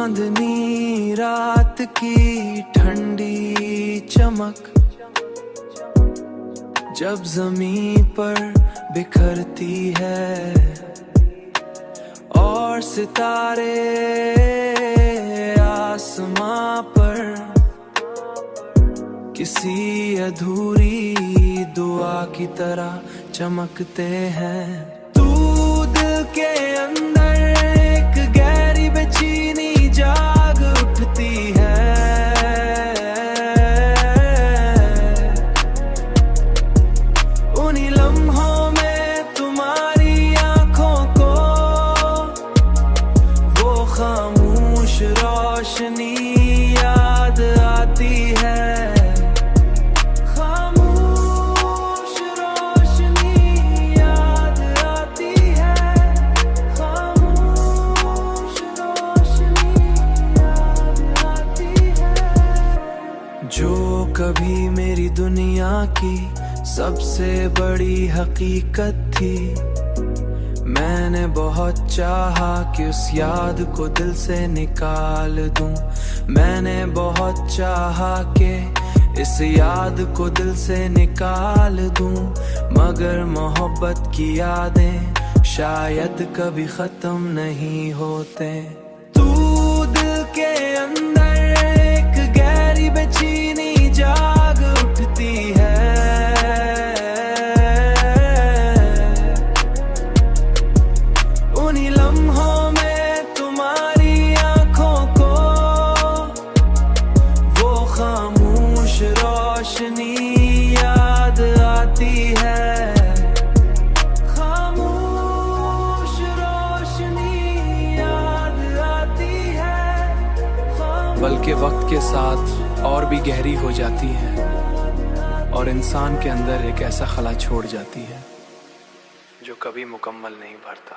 चांदनी रात की ठंडी चमक जब जमीन पर बिखरती है और सितारे आसमां पर किसी अधूरी दुआ की तरह चमकते हैं। तू दिल के अंदर एक गहरी बेचैनी जाग उठती है, उन्हीं लम्हों में तुम्हारी आंखों को वो खामोश रोशनी याद आती है। जो कभी मेरी दुनिया की सबसे बड़ी हकीकत थी, मैंने बहुत चाहा कि उस याद को दिल से निकाल दूं। मैंने बहुत चाहा कि इस याद को दिल से निकाल दूं, मगर मोहब्बत की यादें शायद कभी खत्म नहीं होते। तू दिल के अंदर एक गहरी बेचैनी जाग उठती है, उन्हीं लम्हों में तुम्हारी आंखों को वो खामोश रोशनी याद आती है। खामोश रोशनी याद आती है, बल्कि वक्त के साथ और भी गहरी हो जाती है और इंसान के अंदर एक ऐसा खला छोड़ जाती है जो कभी मुकम्मल नहीं भरता।